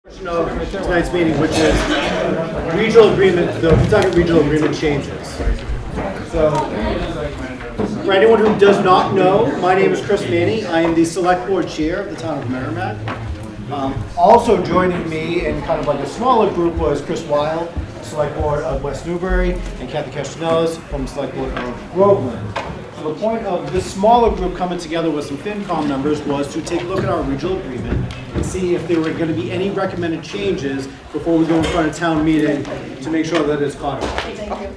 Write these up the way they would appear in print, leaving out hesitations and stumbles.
Of tonight's meeting, which is regional agreement, the Pentucket regional agreement changes. So, for anyone who does not know, my name is Chris Manny. I am the select board chair of the town of Merrimack. Also joining me in kind of like a smaller group was Chris Weil, select board of West Newbury, and Kathy Castanelas from select board of Groveland. So the point of this smaller group coming together with some FinCom members was to take a look at our regional agreement and see if there were going to be any recommended changes before we go in front of town meeting to make sure that it's codified. Thank you.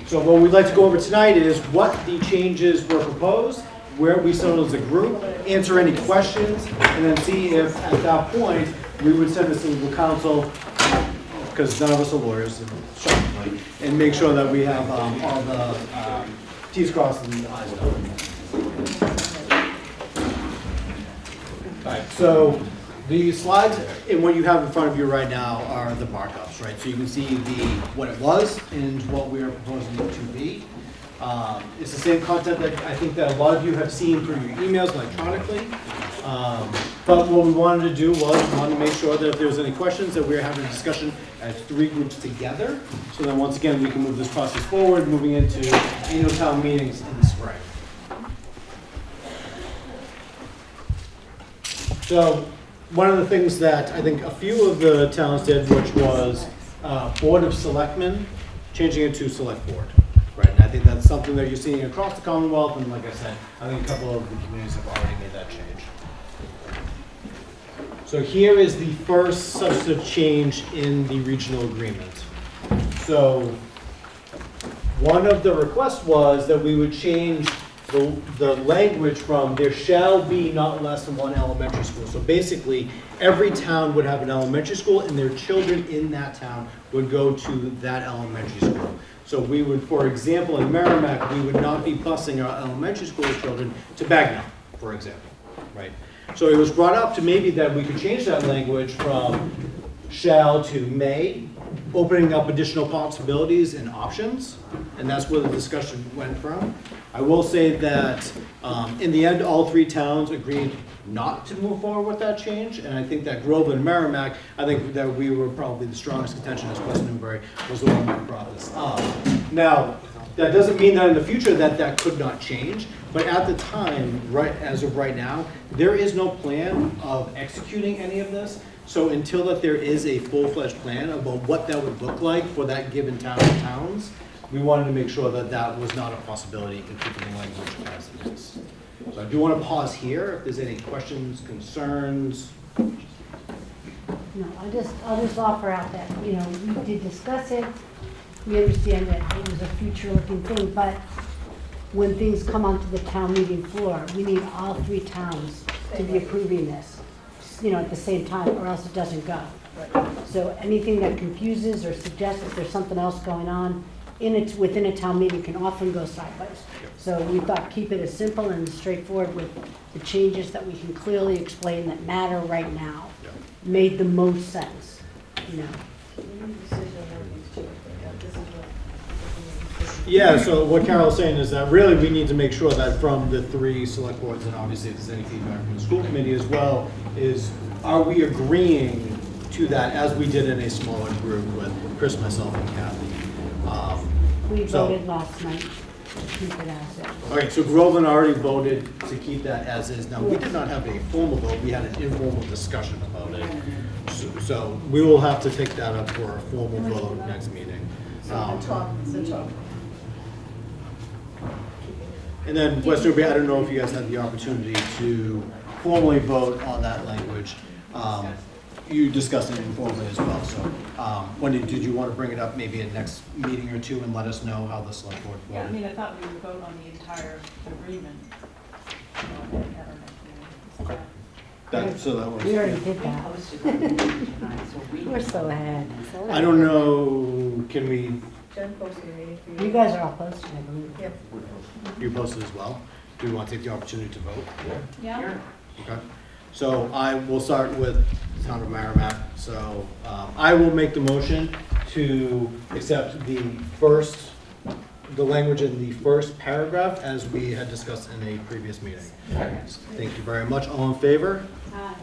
So what we'd like to go over tonight is what the changes were proposed, where we settled as a group, answer any questions, and then see if at that point we would send this to legal counsel, because none of us are lawyers, shockingly, and make sure that we have all the T's crossed and I's dotted. All right, so the slides and what you have in front of you right now are the markups, right? So you can see what it was and what we are proposing it to be. It's the same content that I think that a lot of you have seen through your emails electronically. But what we wanted to do was we wanted to make sure that if there was any questions that we were having a discussion as three groups together. So then once again, we can move this process forward, moving into annual town meetings in the spring. So one of the things that I think a few of the towns did, which was Board of Selectmen, changing it to Select Board. Right, and I think that's something that you're seeing across the Commonwealth, and like I said, I think a couple of the communities have already made that change. So here is the first substantive change in the regional agreement. So one of the requests was that we would change the language from there shall be not less than one elementary school. So basically, every town would have an elementary school, and their children in that town would go to that elementary school. So we would, for example, in Merrimack, we would not be busing our elementary school children to Bagnell, for example, right? So it was brought up to maybe that we could change that language from shall to may, opening up additional possibilities and options, and that's where the discussion went from. I will say that in the end, all three towns agreed not to move forward with that change, and I think that Groveland and Merrimack, I think that we were probably the strongest contention as West Newbury was the one that brought this up. Now, that doesn't mean that in the future that could not change, but at the time, right as of right now, there is no plan of executing any of this. So until that there is a full-fledged plan about what that would look like for that given town or towns, we wanted to make sure that that was not a possibility in keeping the language as it is. So I do want to pause here if there's any questions, concerns. No, I'll just offer out that, we did discuss it. We understand that it was a future-looking thing, but when things come onto the town meeting floor, we need all three towns to be approving this, at the same time, or else it doesn't go. So anything that confuses or suggests that there's something else going on within a town meeting can often go sideways. So we thought keep it as simple and straightforward with the changes that we can clearly explain that matter right now. Made the most sense, Yeah, so what Carol's saying is that really we need to make sure that from the three select boards, and obviously if there's any feedback from the school committee as well, is are we agreeing to that as we did in a smaller group with Chris, myself, and Kathy? we voted last night to keep it as is. Okay, so Groveland already voted to keep that as is. Now, we did not have a formal vote, we had an informal discussion about it. So we will have to take that up for a formal vote next meeting. And then West Newbury, I don't know if you guys had the opportunity to formally vote on that language. You discussed it informally as well, so when did you want to bring it up maybe in next meeting or two and let us know how the select board voted? Yeah, I thought we would vote on the entire agreement. Okay. So that was. We already did that. We're so ahead. I don't know, can we, You guys are all posted, I believe. Yep. you posted as well? Do we want to take the opportunity to vote? Yeah. Okay. So I will start with the town of Merrimack. So I will make the motion to accept the language in the first paragraph as we had discussed in a previous meeting. Thank you very much. All in favor?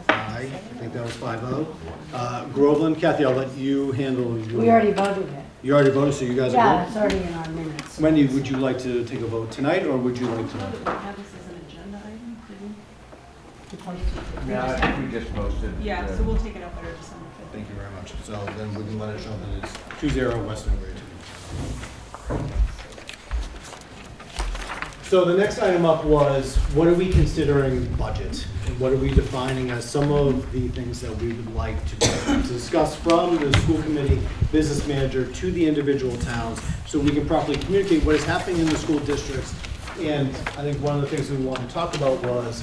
Aye. aye. I think that was 5-0. Groveland, Kathy, I'll let you handle your. We already voted it. You already voted, so you guys are Yeah, good? it's already in our minutes. Wendy, would you like to take a vote tonight, or would you like to? We have this as an agenda item, did we? Yeah, I think we just posted. Yeah, so we'll take it up there December 5th. Thank you very much. So then we can let it show that it's 2-0 West Newbury. So the next item up was, what are we considering budget? And what are we defining as some of the things that we would like to discuss from the school committee, business manager, to the individual towns, so we can properly communicate what is happening in the school districts. And I think one of the things we want to talk about was,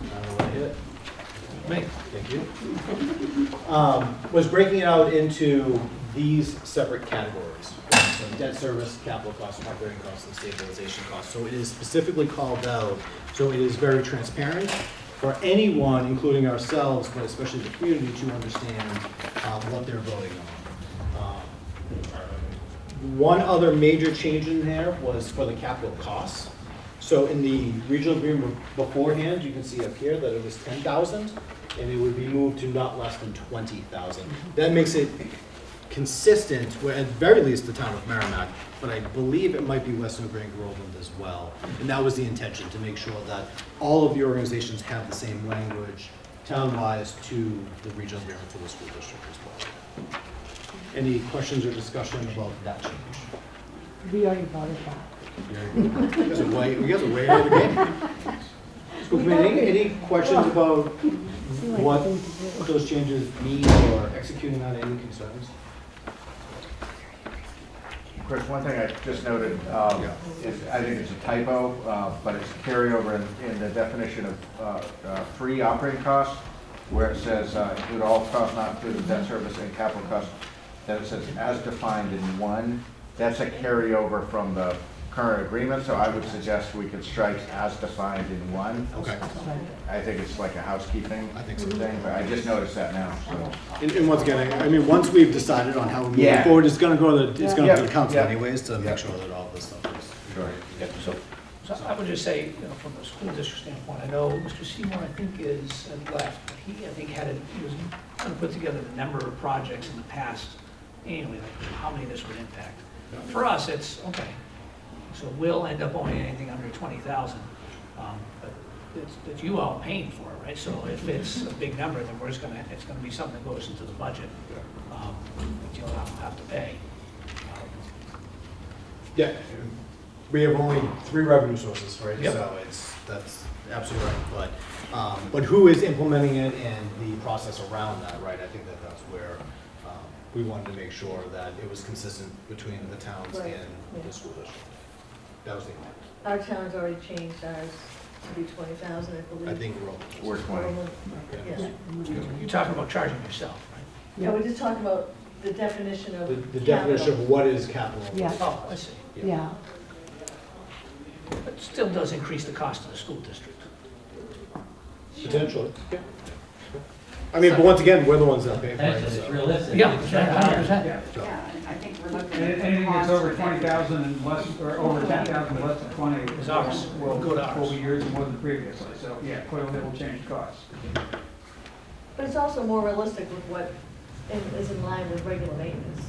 I don't know what I hit. Me, thank you. Was breaking it out into these separate categories. So debt service, capital costs, operating costs, and stabilization costs. So it is specifically called out, so it is very transparent for anyone, including ourselves, but especially the community, to understand what they're voting on. One other major change in there was for the capital costs. So in the regional agreement beforehand, you can see up here that it was 10,000, and it would be moved to not less than 20,000. That makes it consistent, with, at very least, the town of Merrimack, but I believe it might be West Newbury and Groveland as well. And that was the intention, to make sure that all of the organizations have the same language, town-wise, to the regional agreement for the school district as well. Any questions or discussion about that change? We already voted that. You guys are way ahead of the game. School committee, any questions about Seemed like what a thing to do. those changes mean or executing on any concerns? Chris, one thing I just noted is, I think it's a typo, but it's a carryover in the definition of free operating costs, where it says include all costs not included debt service and capital costs. Then it says as defined in one. That's a carryover from the current agreement, so I would suggest we could strike as defined in one. Okay. I think it's like a housekeeping I think so. thing, but I just noticed that now, so. And once again, I mean, once we've decided on how we're moving Yeah. forward, it's gonna go to the, it's gonna go to the Yeah. council Yeah. anyways, to Yeah. make sure that all this stuff is. Sure. So I would just say, you know, from a school district standpoint, I know Mr. Seymour, I think, is left, but he, I think, he was going to put together the number of projects in the past annually, like how many this would impact. For us, it's, okay, so we'll end up owning anything under 20,000, but it's you all paying for it, right? So if it's a big number, then it's going to be something that goes into the budget, that you'll have to pay. Yeah, we have only 3 revenue sources, right? Yep. So that's absolutely right, but who is implementing it and the process around that, right? I think that's where we wanted to make sure that it was consistent between the towns Right, and yeah. the school district. That was the intent. Our town's already changed ours to be 20,000, I believe. I think we're all. We're 20. Yeah. You're talking about charging yourself, right? Yeah, we just talked about the definition of The definition capital. of what is capital. Yeah. Oh, I see. Yeah, But still does increase the cost of the school district. Potentially, yeah. I mean, but once again, we're the ones that pay for it. It's so. realistic. Yeah, 100%. Yeah, I think we're looking at. Anything that's over 20,000 and less, or over 10,000 and less than 20 Is ours. will Go to ours. will be yours more than previously. So, yeah, clearly it will change costs. But it's also more realistic with what is in line with regular maintenance.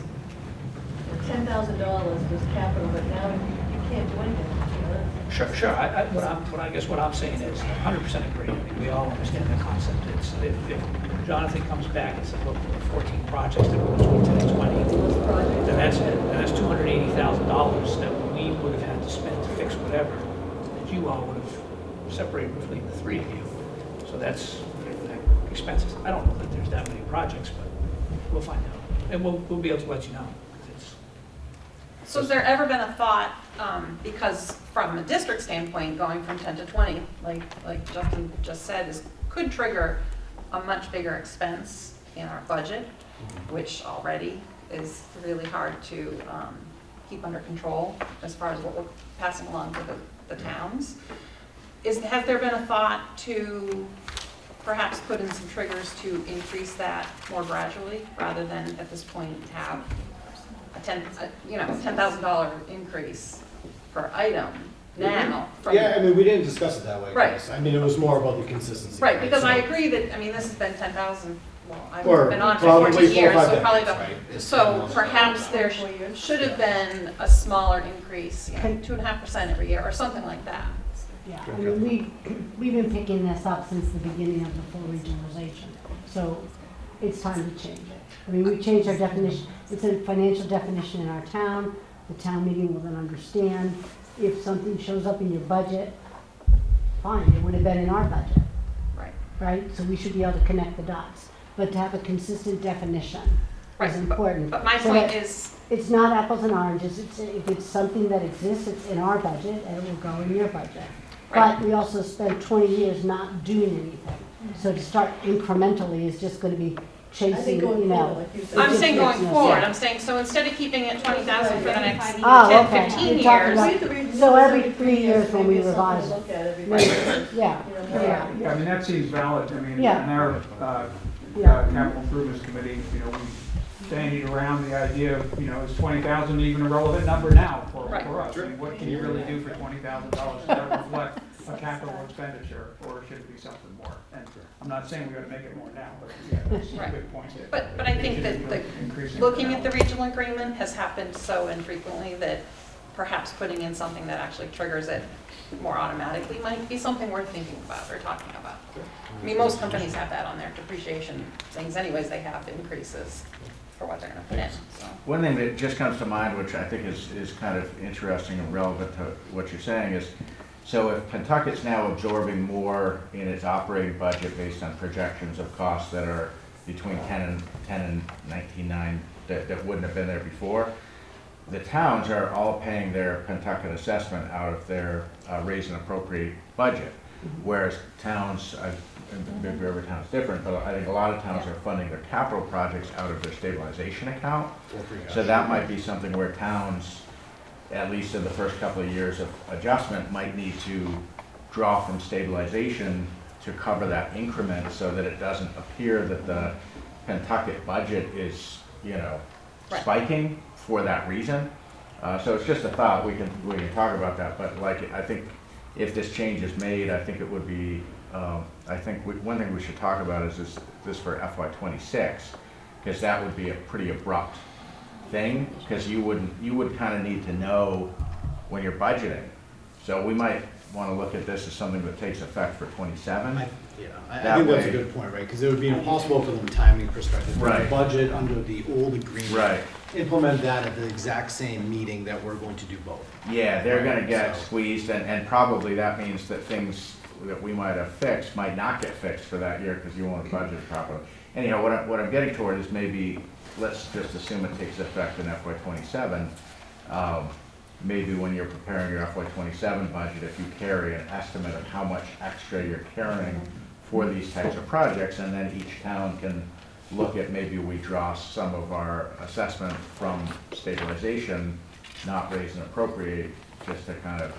$10,000 was capital, but now you can't do anything. You know, Sure. I guess what I'm saying is 100% agree. I think we all understand the concept. It's, if Jonathan comes back and says, look, there are 14 projects that we're going to do to 20, those projects. then that's it. And that's $280,000 that we would have had to spend to fix whatever, that you all would have separated between the 3 of you. So that's expenses. I don't know that there's that many projects, but we'll find out. And we'll be able to let you know. It's, So has there ever been a thought, because from a district standpoint, going from 10 to 20, like Justin just said, could trigger a much bigger expense in our budget, which already is really hard to keep under control as far as what we're passing along to the towns. Has there been a thought to perhaps put in some triggers to increase that more gradually, rather than at this point have a $10,000 increase per item, now from. Yeah, I mean, we didn't discuss it that way. Right. Chris. I mean, it was more about the consistency. Right, because I So- agree that, I mean, this has been 10,000, well, I've Or been on for probably 14 4 or years, 5 so probably decades, about, right? It's so almost- perhaps there should have been a smaller increase, you know, 2.5% every year, or something like that. Yeah, I mean, we've been picking this up since the beginning of the full regionalization, so it's time to change it. I mean, we changed our definition, it's a financial definition in our town, the town meeting will then understand. If something shows up in your budget, fine, it would have been in our budget, Right. right? So we should be able to connect the dots, but to have a consistent definition Right, is but- important. But my So point that is, it's not apples and oranges, if it's something that exists, it's in our budget, and it will go in your budget. Right. But we also spent 20 years not doing anything. So to start incrementally is just gonna be I chasing, think you going know. forward, like you said. I'm just saying makes going no forward, sense. I'm saying, so instead of keeping it 20,000 for the next Oh, 10, okay. 15 You're talking years. about- We have to revisit So this every 3 years when we maybe it's something revise to it. look at every Maybe. 5 years. Yeah, You know, more- yeah. Yeah, I mean, that seems valid. I mean, Yeah. in our Yeah. capital improvements committee, you know, we bandied around the idea of, you know, is 20,000 even a relevant number now Right. for us? I mean, what can you really do for $20,000? Does that reflect a capital expenditure, or should it be something more? And I'm not saying we ought to make it more now, but yeah, that's a Right. good point. But I think It that should be increasing looking at the now. regional agreement has happened so infrequently that perhaps putting in something that actually triggers it more automatically might be something worth thinking about or talking about. I mean, most companies have that on their depreciation things anyways, they have increases for what they're gonna put in, so. One thing that just comes to mind, which I think is kind of interesting and relevant to what you're saying is, so if Pentucket's now absorbing more in its operating budget based on projections of costs that are between 10 and 19.9 that wouldn't have been there before, the towns are all paying their Pentucket assessment out of their raise and appropriate budget. Whereas towns, maybe every town's different, but I think a lot of towns are funding their capital projects out of their stabilization account. So that might be something where towns, at least in the first couple of years of adjustment, might need to draw from stabilization to cover that increment so that it doesn't appear that the Pentucket budget is, you know, Right. spiking for that reason. So it's just a thought, we can talk about that, but like, I think if this change is made, I think it would be, I think one thing we should talk about is this for FY '26, because that would be a pretty abrupt thing, because you would kind of need to know when you're budgeting. So we might want to look at this as something that takes effect for '27. I That think that's a way- good point, right? Because it would be impossible from the timing perspective. for the Right. budget under the old agreement. Right. Implement that at the exact same meeting that we're going to do both. Yeah, they're gonna get So- squeezed, and probably that means that things that we might have fixed might not get fixed for that year, because you won't budget properly. Anyhow, what I'm getting toward is maybe, let's just assume it takes effect in FY '27. Maybe when you're preparing your FY '27 budget, if you carry an estimate of how much extra you're carrying for these types of projects, and then each town can look at, maybe we draw some of our assessment from stabilization, not raise and appropriate, just to kind of,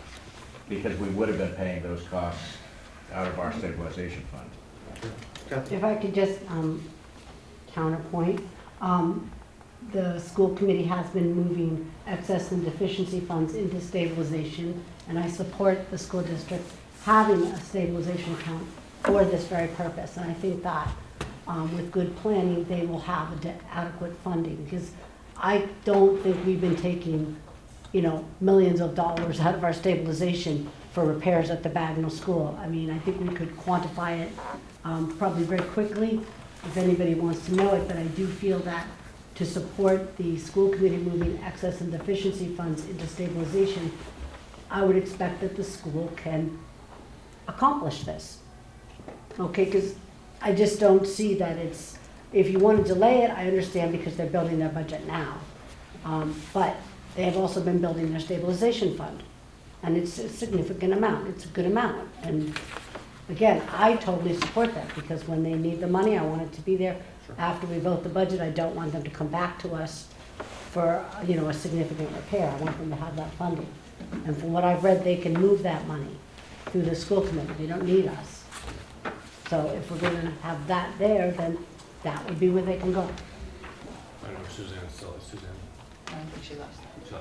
because we would have been paying those costs out of our stabilization fund. If I could just counterpoint, the school committee has been moving excess and deficiency funds into stabilization, and I support the school district having a stabilization account for this very purpose. And I think that with good planning, they will have adequate funding, because I don't think we've been taking, you know, millions of dollars out of our stabilization for repairs at the Bagnell School. I mean, I think we could quantify it probably very quickly if anybody wants to know it, but I do feel that to support the school committee moving excess and deficiency funds into stabilization, I would expect that the school can accomplish this. Okay, because I just don't see that it's, if you want to delay it, I understand, because they're building their budget now. But they have also been building their stabilization fund, and it's a significant amount, it's a good amount. And again, I totally support that, because when they need the money, I want it to be there. After we vote the budget, I don't want them to come back to us for, you know, a significant repair. I want them to have that funding. And from what I've read, they can move that money through the school committee, they don't need us. So if we're gonna have that there, then that would be where they can go. I don't know if Suzanne's still, Suzanne. I don't think she left. So,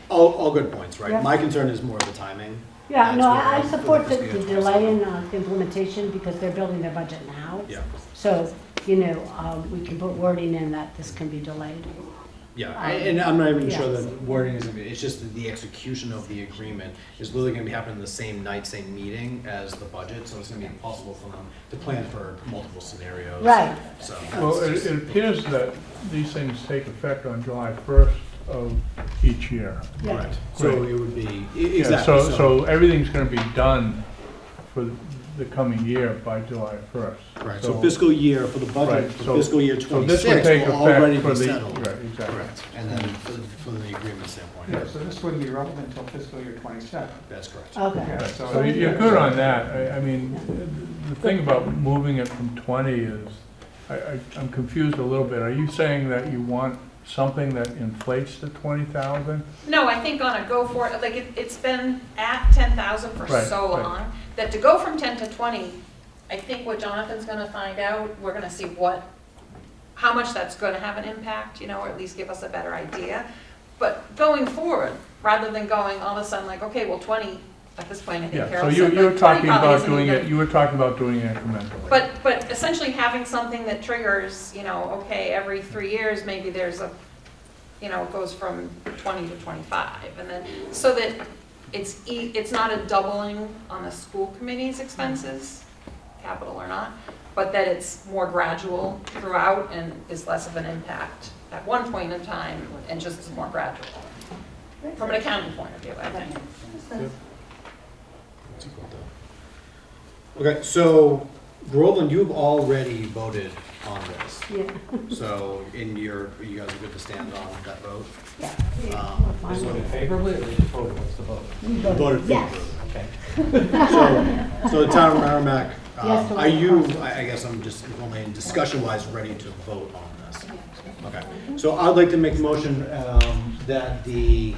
All good points, right? Yeah. My concern is more of the timing. Yeah, no, I That's where- support the for the delay in implementation because they're building their budget now. Yeah, So, we can put wording in that this can be delayed. yeah, and I'm not even sure Yes. that wording is gonna be, it's just that the execution of the agreement is literally gonna be happening the same night, same meeting as the budget, so it's gonna be impossible for them to plan for multiple scenarios. Right. So. Well, that's it appears that these things take effect on July 1st of each year. Yeah. Correct. So Right. it would be, Yeah, exactly, so everything's gonna be done for the coming year by July 1st. Correct, so fiscal year for the budget, Right, for so- fiscal year So this would '26 take will already effect for be the, settled. right, exactly. Correct, and then for the agreement standpoint, Yeah, so this wouldn't be relevant until fiscal year 27. that's correct. Okay. Yeah, So so you're good on that. I mean, the thing about moving it from 20 is, I'm confused a little bit. Are you saying that you want something that inflates the 20,000? No, I think on a go for it, like it's been at 10,000 for Right, so right. long, that to go from 10 to 20, I think what Jonathan's gonna find out, we're gonna see how much that's gonna have an impact, or at least give us a better idea. But going forward, rather than going all of a sudden like, okay, well, 20, at this point, I think Yeah, so Carol you said, were like, 20 talking probably about isn't doing even- it, you were talking about doing it incrementally. But essentially having something that triggers, okay, every 3 years, maybe there's it goes from 20 to 25. And then, so that it's not a doubling on the school committee's expenses, capital or not, but that it's more gradual throughout and is less of an impact at one point in time and just is more gradual. From an accounting point of view, I think. Okay, so Groveland, you've already voted on this. Yeah. So you guys are good to stand on that vote? Yeah. We're fine. Fine. Favorably or did you vote? What's the vote? We Voted yes. favorably. Okay. So the town of Merrimack, Yes, to are you, vote. I guess I'm just only in discussion-wise ready to vote on this? Okay, so I'd like to make a motion that the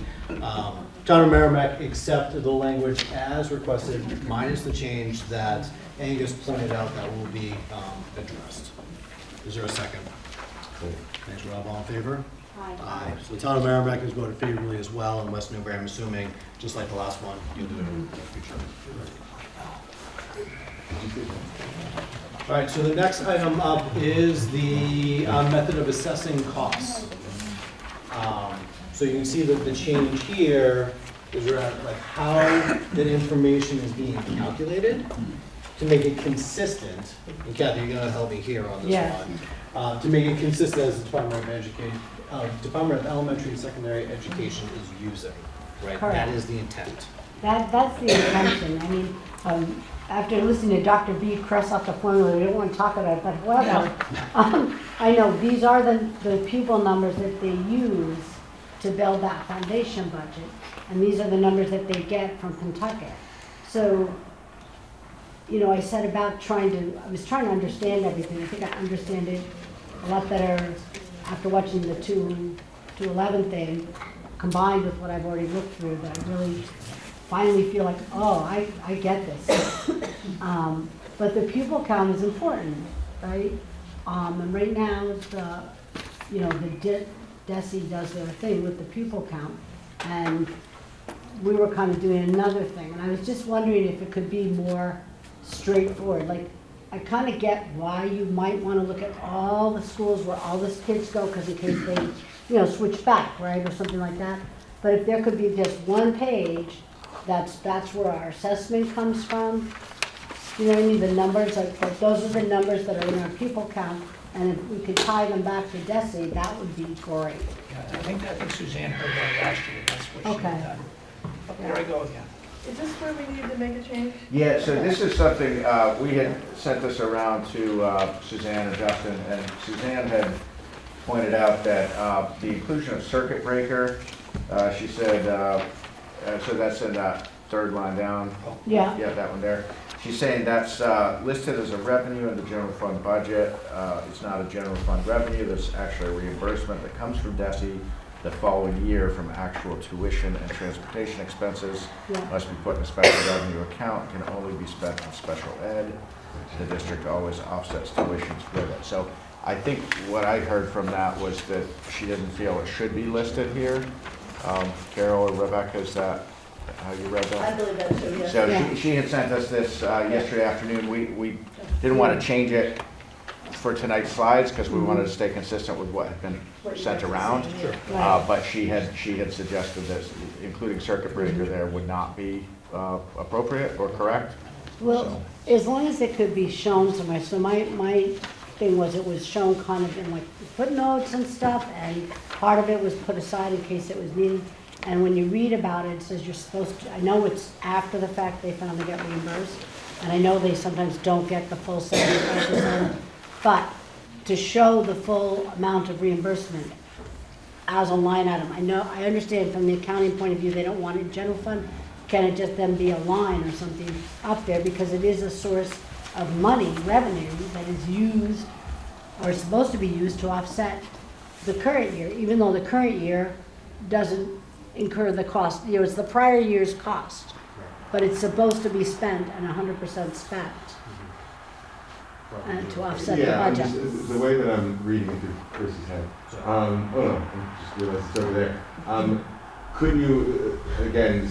town of Merrimack accept the language as requested, minus the change that Angus pointed out that will be addressed. Is there a second? Thanks, Rob. All in favor? Aye. So the town of Merrimack has voted favorably as well, and West Newbury, I'm assuming, just like the last one, you'll do it in the future. All right, so the next item up is the method of assessing costs. So you can see that the change here is around like how that information is being calculated to make it consistent. And Kathy, you're gonna help me here on this Yes. one. To make it consistent as the Department of Education, Department of Elementary and Secondary Education is using, right? That Correct. is the intent. That's the intention. I mean, after listening to Dr. B cross off the formula, we don't want to talk about it, but whatever. I know, these are the pupil numbers that they use to build that foundation budget, and these are the numbers that they get from Pentucket. So, I set about I was trying to understand everything. I think I understand it a lot better after watching the 211 thing, combined with what I've already looked through, that I really finally feel like, oh, I get this. But the pupil count is important, right? And right now, the DESE does their thing with the pupil count, and we were kind of doing another thing, and I was just wondering if it could be more straightforward. Like, I kind of get why you might want to look at all the schools where all the kids go, because in case they, switch back, right, or something like that. But if there could be just one page, that's where our assessment comes from. You know what I mean? The numbers, like those are the numbers that are in our pupil count, and if we could tie them back to DESE, that would be great. Yeah, I think Suzanne heard that last year, that's what she Okay. had done. Okay, here I go again. Is this where we need to make a change? Yeah, so this is something, we had sent this around to Suzanne and Justin, and Suzanne had pointed out that the inclusion of circuit breaker, she said, so that's in that third line down. Yeah. Yeah, that one there. She's saying that's listed as a revenue in the general fund budget. It's not a general fund revenue, there's actually a reimbursement that comes from DESE the following year from actual tuition and transportation expenses. Yeah. Must be put in a special revenue account, can only be spent on special ed. The district always offsets tuitions with it. So I think what I heard from that was that she didn't feel it should be listed here. Carol or Rebecca, is that how you read I that? believe that's true, yes. So Yeah. she had sent us this yesterday afternoon. We didn't want to change it for tonight's slides because we wanted to stay consistent with what had been What you sent guys are around. saying, yeah. Right. But she had suggested that including circuit breaker there would not be appropriate or correct. Well, as long as it could be shown somewhere, so my thing was it was shown kind of in like footnotes and stuff, and part of it was put aside in case it was needed. And when you read about it, it says you're supposed to, I know it's after the fact they finally get reimbursed, and I know they sometimes don't get the full 75%, but to show the full amount of reimbursement as a line item, I understand from the accounting point of view, they don't want it in general fund. Can it just then be a line or something up there, because it is a source of money, revenue, that is used, or is supposed to be used to offset the current year, even though the current year doesn't incur the cost, it's the prior year's cost, but it's supposed to be spent and 100% spent to offset the Yeah, I'm budget. just, the way that I'm reading it through Chris's head, oh no, I just realized it's over there. Couldn't you, again,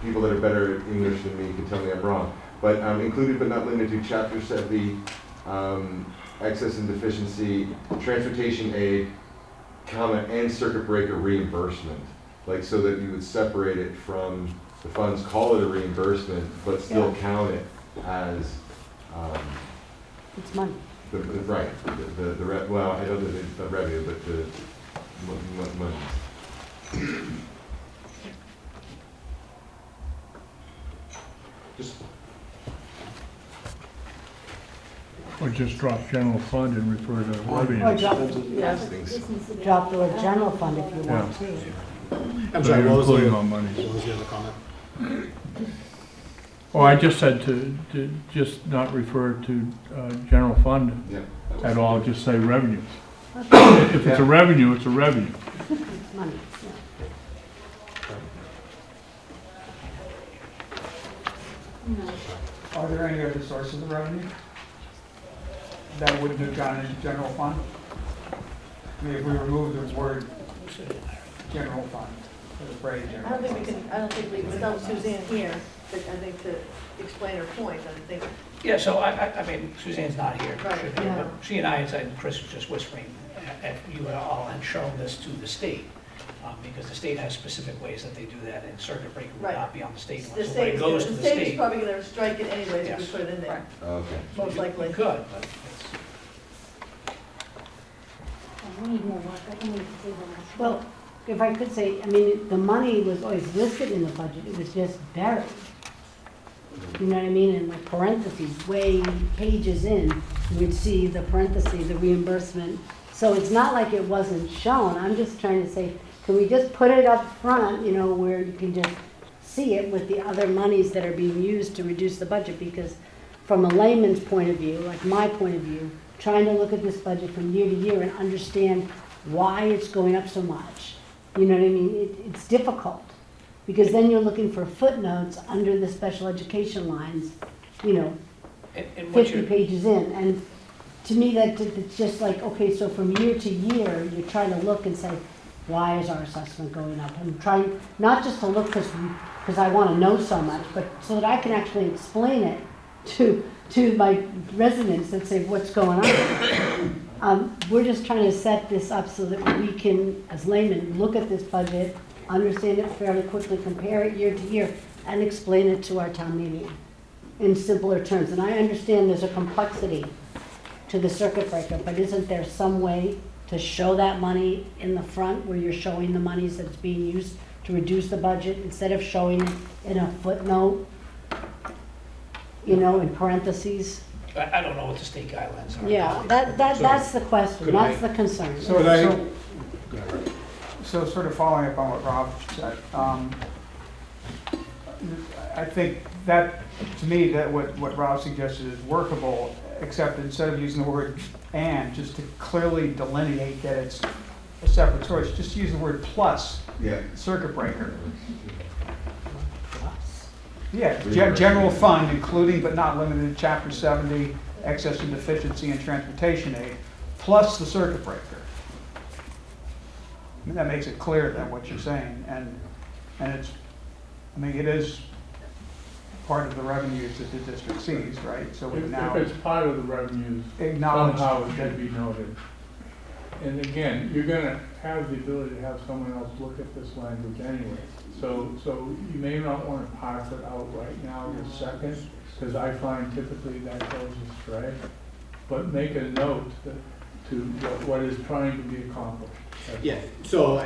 people that are better at English than me can tell me I'm wrong, but included but not limited to Chapter 70, excess and deficiency, transportation aid, comma, and circuit breaker reimbursement, like so that you would separate it from the funds, call it a reimbursement, but still count it as, It's money. right, well, I know that it's the revenue, but the money. Just, Or just drop general fund and refer to Or revenues. drop the word general fund if you want to. I'm So sorry, you're what was the, including what all monies. was the other comment? Oh, I just said to just not refer to general fund yeah. at all, just say revenues. If it's a revenue, it's a revenue. It's money, yeah. Are there any other sources of revenue that wouldn't have gone into general fund? I mean, if we remove the word general fund, the phrase I general don't think fund. we can, I don't think we, without Suzanne here, but I think to explain her point, I think, Yeah, so I mean, Suzanne's not here. Right. Should be, Yeah. but she and I, and Chris was just whispering, if you all had shown this to the state, because the state has specific ways that they do that, and circuit breaker would Right. not be on the state the one. So when state, it goes to the the state is state. probably gonna strike it anyways if we Yes. put it in there, Right. Okay. most likely. You could, but it's. Well, if I could say, I mean, the money was always listed in the budget, it was just buried. You know what I mean, in like parentheses, way pages in, you would see the parentheses, the reimbursement. So it's not like it wasn't shown, I'm just trying to say, can we just put it up front, where you can just see it with the other monies that are being used to reduce the budget? Because from a layman's point of view, like my point of view, trying to look at this budget from year to year and understand why it's going up so much, you know what I mean? It's difficult, because then you're looking for footnotes under the special education lines, And what 50 you're, pages in. And to me, it's just like, okay, so from year to year, you're trying to look and say, why is our assessment going up? I'm trying not just to look because I want to know so much, but so that I can actually explain it to my residents and say, what's going on? We're just trying to set this up so that we can, as laymen, look at this budget, understand it fairly quickly, compare it year to year, and explain it to our town meeting in simpler terms. And I understand there's a complexity to the circuit breaker, but isn't there some way to show that money in the front where you're showing the monies that's being used to reduce the budget instead of showing it in a footnote, in parentheses? I don't know what the state guidelines are. Yeah, that's the question, could that's I- the concern. So, Could I- so, Go ahead. so sort of following up on what Rob said, I think that, to me, that what Rob suggested is workable, except instead of using the word "and," just to clearly delineate that it's a separate source, just use the word "plus Yeah. circuit breaker." Yeah, general fund, including but not limited to Chapter 70, excess and deficiency and transportation aid, plus the circuit breaker. mean, that makes it clear then what you're saying, and it's, I mean, it is part of the revenues that the district sees, right? So we now If it's part of the revenues, acknowledge. somehow it should be noted. And again, you're gonna have the ability to have someone else look at this language anyway. So you may not wanna parse it out right now this second, because I find typically that goes astray. But make a note to what is trying to be accomplished. That's Yeah, so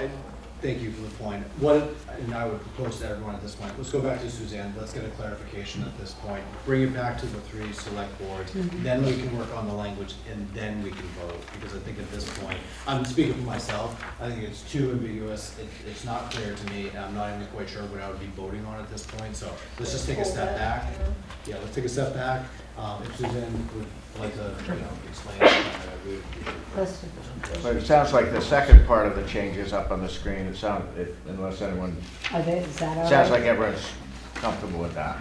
thank you for the point. And I would propose to everyone at this point, let's go back to Suzanne, let's get a clarification at this point. Bring it back to the 3 select boards, then we can work on the language, and then we can vote. Because I think at this point, I'm speaking for myself, I think it's too ambiguous, it's not clear to me, and I'm not even quite sure what I would be voting on at this point, so let's just take a step back. Yeah, let's take a step back. If Suzanne would like to, explain it, But it sounds like the second part of the change is up on the screen. Unless anyone, Is that all right? sounds like everyone's comfortable with that.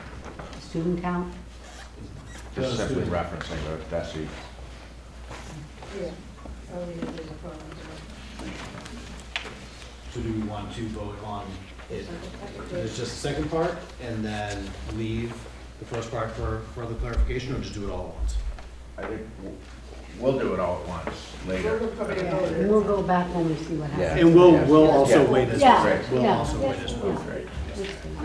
Student count? Just simply referencing the DESI. Yeah. I don't think there's a problem. So do we want to vote on it? There's just the second part, and then leave the first part for further clarification, or just do it all at once? I think we'll do it all at once later. We'll probably Yeah, vote and it. we'll go back when we see what happens. And we'll also wait as well. Yeah, We'll yeah, also wait as well. yeah.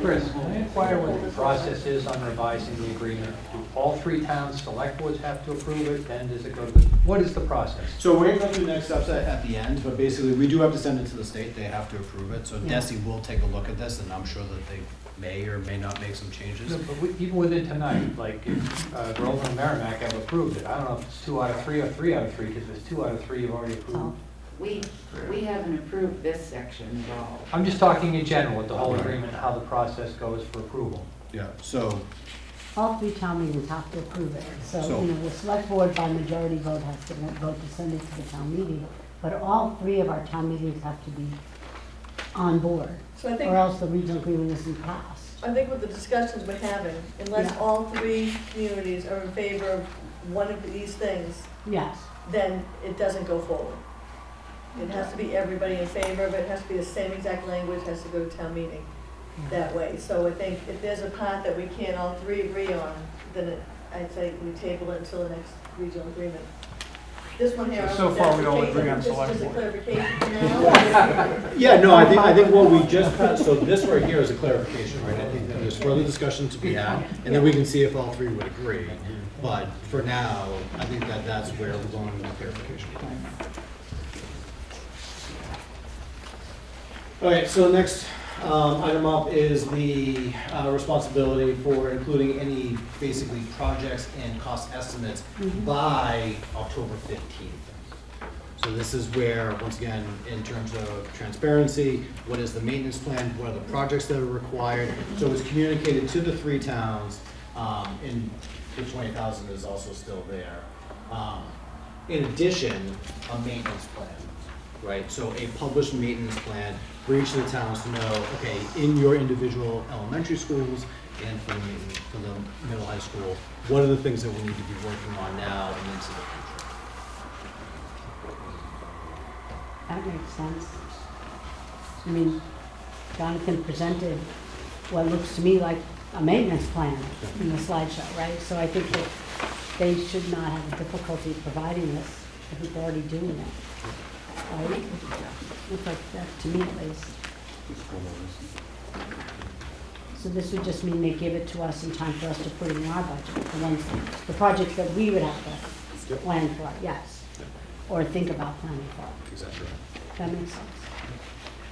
Chris, can I inquire what the process is on revising the agreement? Do all 3 towns select boards have to approve it, then does it go to, what is the process? So we're gonna go through the next steps at the end, but basically, we do have to send it to the state, they have to approve it. So Yeah. DESI will take a look at this, and I'm sure that they may or may not make some changes. No, but even within tonight, like if Groveland and Merrimack have approved it, I don't know if it's 2 out of 3 or 3 out of 3, because if it's 2 out of 3, you've already approved. We haven't approved this section at all. I'm just talking in general with the whole agreement, how the process goes for approval. Yeah, so, All 3 town meetings have to approve it. So, So- the select board by majority vote has to vote to send it to the town meeting. But all 3 of our town meetings have to be on board, So I think, or else the regional agreement isn't passed. I think with the discussions we're having, unless Yeah. all 3 communities are in favor of one of these things, Yes, then it doesn't go forward. It has to be everybody in favor of it, it has to be the same exact language, has to go to town meeting that way. So I think if there's a part that we can't all 3 agree on, then I'd say we table it until the next regional agreement. This one here. So far, we all agree on select Just a board. clarification for now. yeah, no, I think what we just passed, so this right here is a clarification, right? I think that there's further discussion to be had, and then we can see if all 3 would agree. But for now, I think that that's where we're going with the clarification. All right, so the next item up is the responsibility for including any basically projects and cost estimates by October 15th. So this is where, once again, in terms of transparency, what is the maintenance plan, what are the projects that are required? So it's communicated to the 3 towns, and the 20,000 is also still there. In addition, a maintenance plan, right? So a published maintenance plan for each of the towns to know, okay, in your individual elementary schools and for the middle high school, what are the things that we need to be working on now and into the future? that makes sense. I mean, Jonathan presented what looks to me like a maintenance plan in the slideshow, right? So I think that they should not have a difficulty providing this if they're already doing it. Right? Looks like that to me at least. So this would just mean they give it to us in time for us to put in our budget, the projects that we would have to plan for, yes. Or think about planning for. Exactly. That makes sense.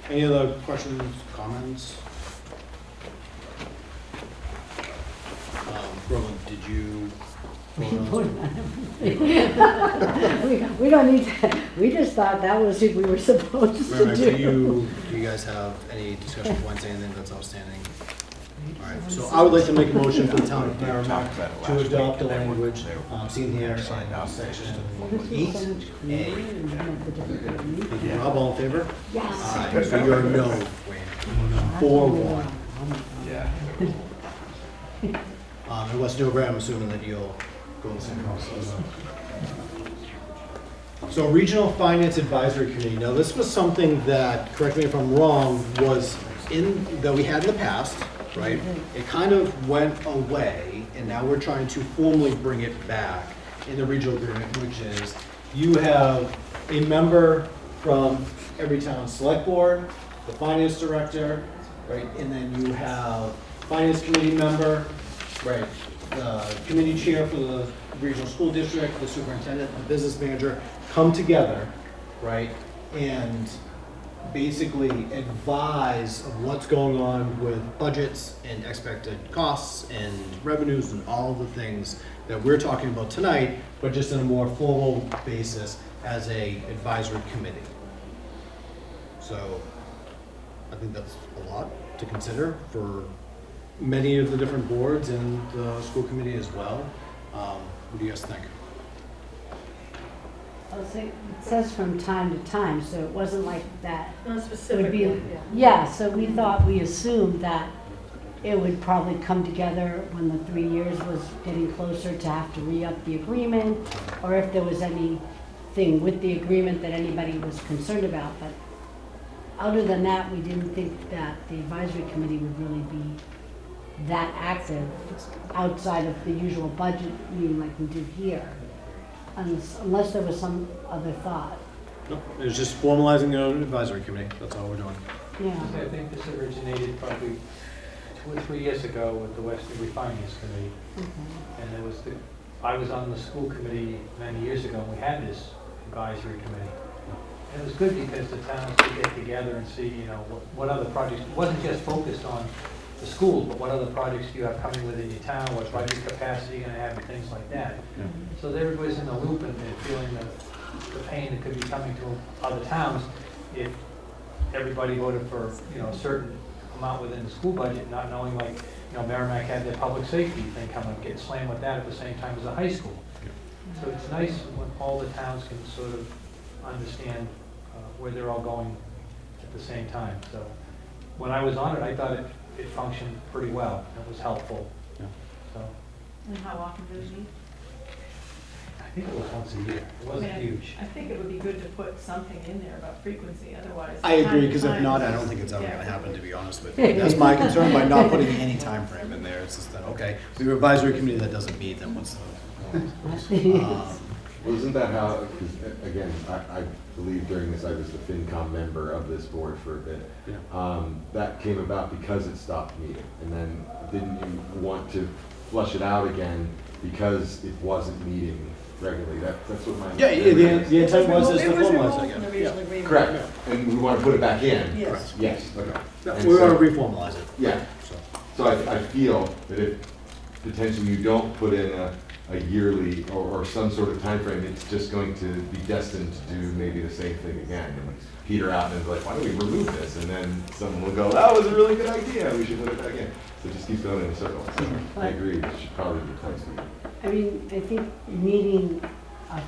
Any other questions, comments? Roland, did you? We don't need to, we just thought that was what we were supposed to Merrimack, do. do you guys have any discussion points, anything that's outstanding? All right, so I would like to make a motion for the town of Merrimack to adopt the language seen here in section 8A. Thank you, Rob, all in favor? Yes. Aye, so you're a no, Wayne. 4-1. Yeah. And West Newbury, I'm assuming that you'll go the same process. So Regional Finance Advisory Committee, now this was something that, correct me if I'm wrong, that we had in the past, right? It kind of went away, and now we're trying to formally bring it back in the regional agreement, which is you have a member from every town select board, the finance director, right? And then you have finance committee member, right? The committee chair for the regional school district, the superintendent, the business manager, come together, right? And basically advise of what's going on with budgets and expected costs and revenues and all of the things that we're talking about tonight, but just in a more formal basis as a advisory committee. So I think that's a lot to consider for many of the different boards and the school committee as well. What do you guys think? I would say, it says from time to time, so it wasn't like that. Not It would specifically, be, yeah. yeah, so we assumed that it would probably come together when the 3 years was getting closer to have to re-up the agreement, or if there was anything with the agreement that anybody was concerned about. But other than that, we didn't think that the advisory committee would really be that active outside of the usual budget meeting like we do here, unless there was some other thought. No, it was just formalizing the advisory committee. That's all we're doing. Yeah. I think this originated probably 2 or 3 years ago with the West Newbury Finance Committee. Okay. And I was on the school committee many years ago, and we had this advisory committee. And it was good because the towns could get together and see, what other projects, it wasn't just focused on the schools, but what other projects do you have coming within your town, what budget capacity you're gonna have, and things like that. So that everybody's in the loop and feeling the pain that could be coming to other towns if everybody voted for, a certain amount within the school budget, not knowing Merrimack had their public safety thing coming up, getting slammed with that at the same time as the high school. So it's nice when all the towns can sort of understand where they're all going at the same time. So when I was on it, I thought it functioned pretty well. It was helpful. Yeah. So And how often do we meet? I think it was once a year. It wasn't Yeah. huge. I think it would be good to put something in there about frequency, otherwise. I agree, time to because if time not, I is- don't think it's ever yeah. gonna happen, to be honest with you. That's my concern by not putting any time frame in there. It's just that, okay, we have an advisory committee that doesn't meet, then what's the? Well, isn't that how, because again, I believe during this, I was the FinCom member of this board for a bit. Yeah. That came about because it stopped meeting. And then didn't you want to flush it out again because it wasn't meeting regularly? That's what my. Yeah, the intent was is to It was formalize removed it from the again. regional agreement. Correct. And we want to put it back in? Yes. Yes, okay. Yeah, And we so- want to reformalize it. Yeah. So, So I feel that if potentially you don't put in a yearly or some sort of time frame, it's just going to be destined to do maybe the same thing again. And peter out and be like, why don't we remove this? And then someone will go, that was a really good idea, we should put it back in. So it just keeps going in a circle. So I agree, it should probably be twice a year. I mean, I think meeting a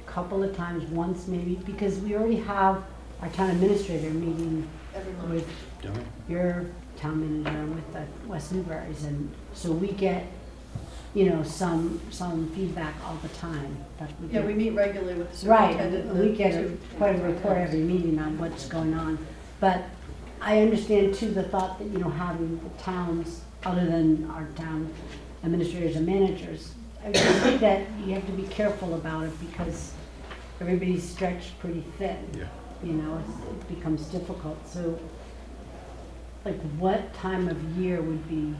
couple of times, once maybe, because we already have our town administrator meeting Every month. with don't we? your town manager and with the West Newburys, and so we get, some feedback all the time. That we Yeah, get. we meet regularly with the Right, superintendent. and we get quite a report every meeting on what's going on. But I understand too the thought that, having the towns, other than our town administrators and managers, I think that you have to be careful about it because everybody's stretched pretty thin. Yeah. It becomes difficult. So, like, what time of year would be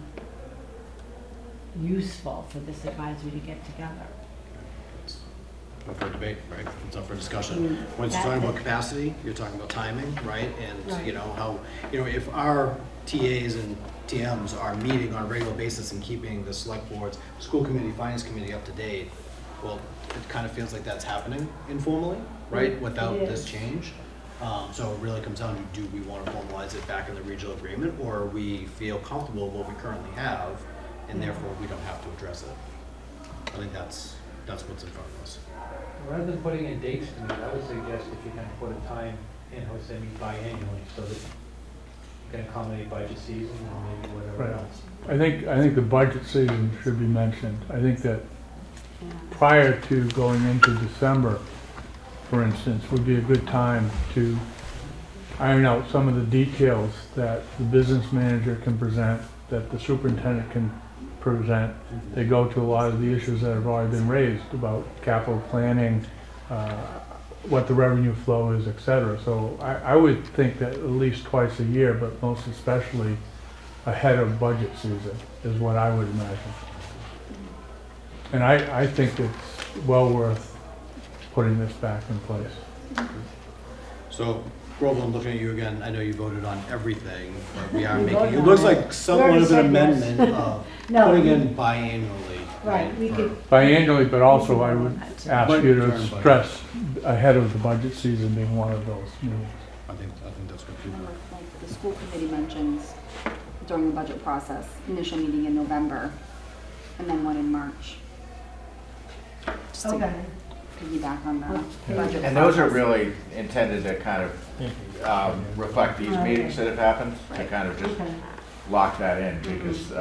useful for this advisory to get together? It's up for debate, right? It's up for discussion. Mm, When you're talking that- about capacity, you're talking about timing, right? And, Right. how, if our TAs and TMs are meeting on a regular basis and keeping the select boards, school committee, finance committee up to date, well, it kind of feels like that's happening informally, right? Without It this is. change. So it really comes down to, do we want to formalize it back in the regional agreement, or we feel comfortable with what we currently have, and therefore we don't have to address it? I think that's what's in front of us. Rather than putting in dates, I would suggest if you're gonna put a time in, I would say meet biannually, so that you can accommodate budget season and maybe whatever Right. else. I think the budget season should be mentioned. I think that Yeah. prior to going into December, for instance, would be a good time to iron out some of the details that the business manager can present, that the superintendent can present. They go to a lot of the issues that have already been raised about capital planning, what the revenue flow is, et cetera. So I would think that at least twice a year, but most especially ahead of budget season, is what I would imagine. And I think it's well worth putting this back in place. So, Groveland, I'm looking at you again, I know you voted on everything, but we are We making, voted it on looks it. like We somewhat already of an said yes. amendment of No, putting we- in biannually. Right, we for- could, Biannually, but also I would ask you During to budget. stress ahead of the budget season being one of those meetings. I think that's good. Like the school committee mentions during the budget process, initial meeting in November, and then one in March. Just to okay. piggyback on the Yeah. budget. And those are process. really intended to kind of reflect these meetings that have happened, to kind of just Okay. lock that in, because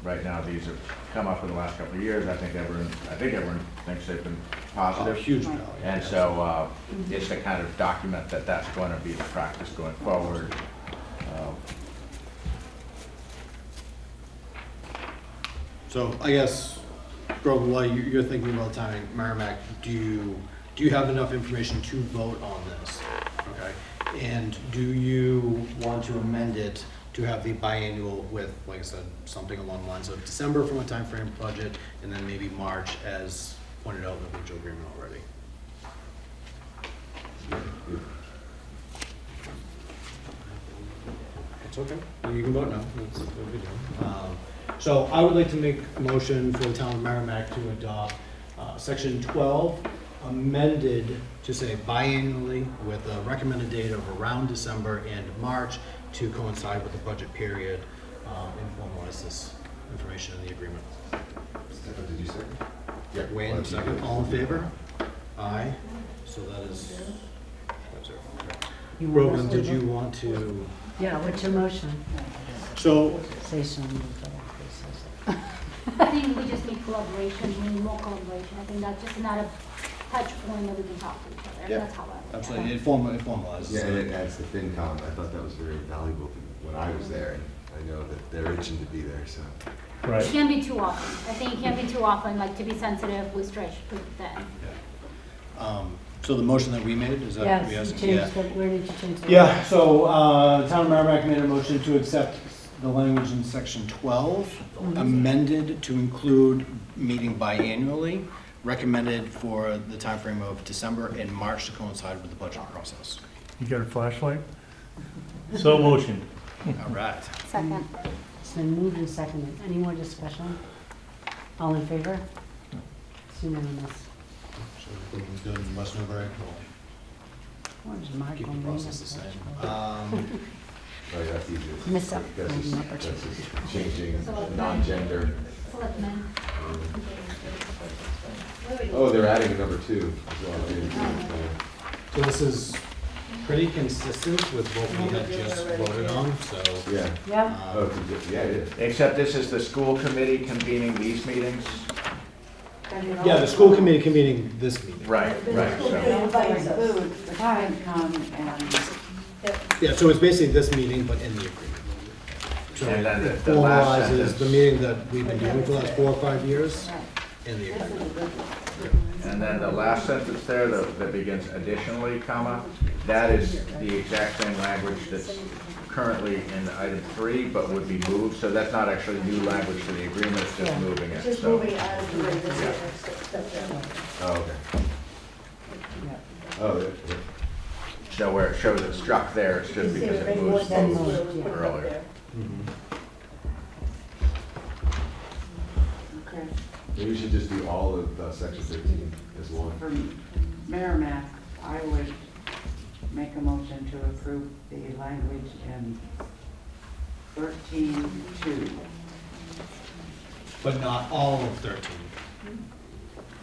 right now, these have come up in the last couple of years. I think everyone thinks they've been positive. Huge Right. value. And so it's to kind of document that that's going to be the practice going forward. So I guess, Groveland, while you're thinking about timing, Merrimack, do you have enough information to vote on this? Okay, and do you want to amend it to have the biannual with, like I said, something along the lines of December from a timeframe budget, and then maybe March as pointed out in the regional agreement already? It's okay, you can vote no, that's what we do. So I would like to make a motion for the town of Merrimack to adopt section 12 amended to say biannually with a recommended date of around December and March to coincide with the budget period, and formalize this information in the agreement. Stefan, did you second? Yeah. Wayne, second, all in favor? Aye, so that is, that's it. You want us Groveland, to did you vote? want to, Yeah, what's your motion? so, Say so moved, but after says it. I think we just need collaboration, we need more collaboration. I think that's just another touch point that we can talk to each other. Yeah, That's how I. absolutely, it formalizes. Yeah, and it adds the FinCom. I thought that was very valuable when I was there, and I know that they're itching to be there, so. It Right. can't be too often. I think it can't be too often, like to be sensitive, we stretch then. So the motion that we made, is that? Yes, you changed it, where did you change it? Yeah, so, Town of Merrimack made a motion to accept the language in section 12, amended to include meeting biannually, recommended for the timeframe of December and March to coincide with the budget process. You got a flashlight? So motion. All right. Second. It's been moved and seconded. Any more discussion? All in favor? It's unanimous. So everyone's good, West Where's Mark keep the on process the same. Oh, yeah, that's easy. Miss up. That's Maybe just, an opportunity. that's just changing non-gender. Selectmen. Oh, they're adding a number 2 as well. I didn't see that. So this is pretty consistent with what we had just voted on, so. Yeah. Yeah, Oh, yeah, it is. Except this is the school committee convening these meetings? Yeah, the school committee convening this meeting. Right, right. So Include the FinCom and Yeah, so it's basically this meeting, but in the agreement. So And then it the last formalizes sentence. the meeting that we've been doing for the last 4 or 5 years in the agreement. And then the last sentence there that begins additionally, comma, that is the exact same language that's currently in item 3, but would be moved. So that's not actually new language to the agreement, it's just Yeah. moving it. Just So- moving it out of the way this year, step down. Oh, okay. yeah. Oh, yeah. So where it shows it struck there, it's just because it moves sense. forward Put it up earlier. there. Okay. Maybe we should just do all of section 13 as one. For Merrimack, I would make a motion to approve the language in 13.2, But not all of 13.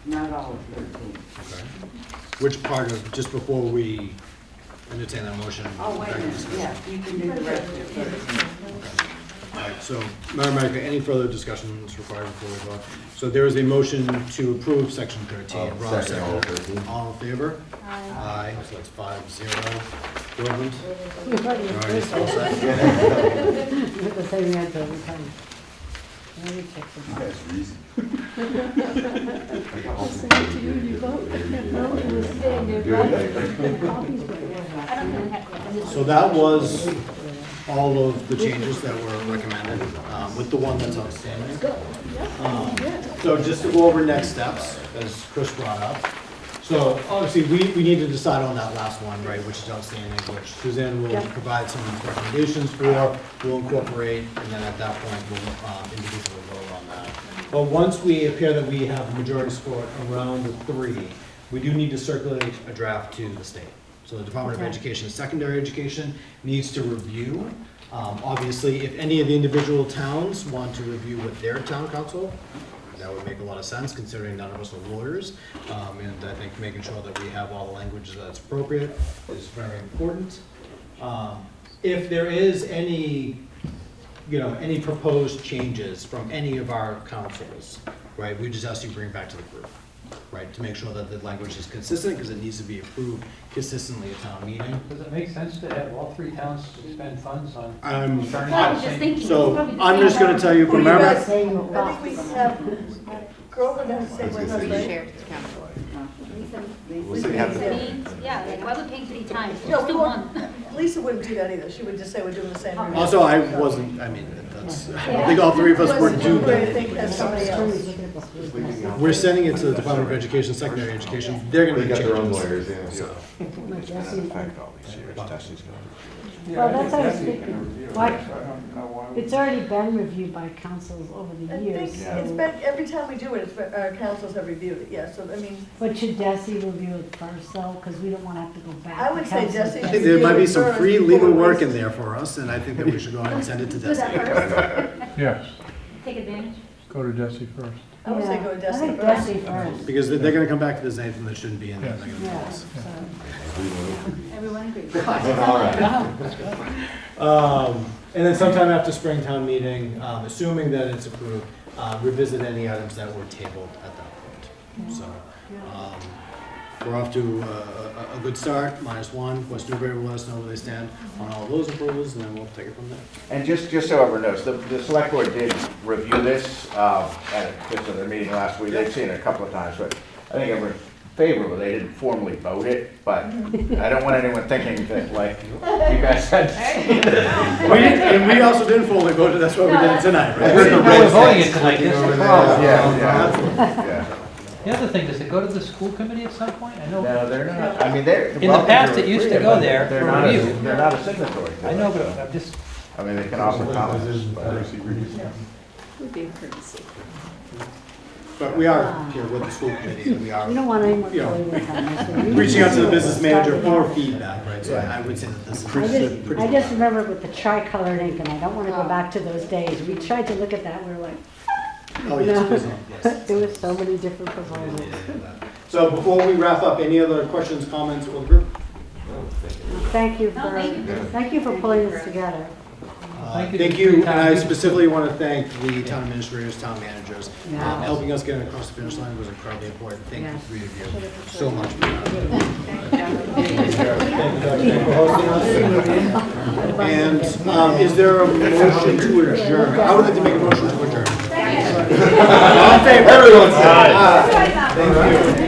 not all of 13. Okay. Which part of, just before we entertain that motion? Oh, wait a minute, yeah, you can do the rest of 13. Alright, so, Madam Mayor, any further discussion is required before we vote? So there is a motion to approve section 13. Rob Second, all seconded. 13. All in favor? Aye. Aye, so that's 5-0. Dorland? You're already Already first. all set? You have the same answer every time. Let me check the You guys are easy. No, it was sitting there, Do right? it. Copies were there. I don't even have. So that was all of the changes that were recommended, with the one that's outstanding. So just to go over next steps, as Chris brought up. So obviously, we need to decide on that last one, right, which is outstanding, which Suzanne will provide some recommendations for, we'll incorporate, and then at that point, we'll individually vote on that. But once we appear that we have a majority support around the 3, we do need to circulate a draft to the state. So the Department of Education, Secondary Education needs to review. Obviously, if any of the individual towns want to review with their town council, that would make a lot of sense considering none of us are lawyers. And I think making sure that we have all the language that's appropriate is very important. If there is any, any proposed changes from any of our councils, right, we just ask you to bring it back to the group. Right, to make sure that the language is consistent, because it needs to be approved consistently at town meeting. Does it make sense to have all 3 towns spend funds on I'm turning I out was the just same? thinking. So, it's probably the I'm same just gonna one. tell you from Who you memory. guys- I think we have, Groveland has to say one Lisa right? Shared council. Lisa, We have- yeah, like, why would pay 3 times? No, Just we do won't. one. Lisa wouldn't do that either. She would just say we're doing the same. review. Also, I wasn't, I mean, that's, I don't think all 3 of us would do I that. think that's somebody else. We're sending it to the Department of Education, Secondary Education, they're gonna They make got their own changes. lawyers, yeah. Well, that's what I was thinking. Why, I don't know why we- it's already been reviewed by councils over the I think years, it's so. been, every time we do it, it's been, our councils have reviewed it, yeah, so, I mean, But should Desi review it first though, because we don't want to have to go back. I to would say council. Desi I think there might be some free legal work in there for us, and I think that we should go ahead and send it to Do that Desi. first. Yes, Take advantage. go to Desi first. I would say Yeah, go to I Desi think first. Desi first, Because they're gonna come back if there's anything that shouldn't be in there, they're gonna tell yeah, us. so. Everyone agrees. All right. And then sometime after Springtown meeting, assuming that it's approved, revisit any items that were tabled at that point. So, we're off to a good start, -1. West Newbury will let us know where they stand on all those approvals, and then we'll take it from there. And just so everyone knows, the select board did review this at their meeting last week. They've seen it a couple of times, but I think everyone's favorable. They didn't formally vote it, but I don't want anyone thinking that, like, you guys said. And we also didn't fully vote it, that's why we did it tonight, right? We're voting it tonight, that's the problem. Yeah. The other thing, does it go to the school committee at some point? I know, No, they're not. I mean, they're. In the past, it used to go there They're for not, review. they're not a signatory. to I it. know, but I'm just, I mean, they can offer comments. but- Would be a courtesy. But we are here with the school committee, and we are We don't want any more You know, lawyers on this. so we reaching out to the business manager start for it feedback, right? So I would say that this is out. I just remember with the tri-colored ink, and I don't want to go back to those days. We tried to look at that, we were like, Oh, yes, no. please, yes. There was so many different proposals. So before we wrap up, any other questions, comments for the group? Thank you No, for, thank you. pulling this together. Thank you, and I specifically want to thank the town administrators, town managers. Yeah. Helping us get across the finish line was incredibly important. Thank you, Yeah. 3 of you, so much. And is there a motion to adjourn? I would like to make a motion to adjourn. All in favor? Everyone say aye. Thank you.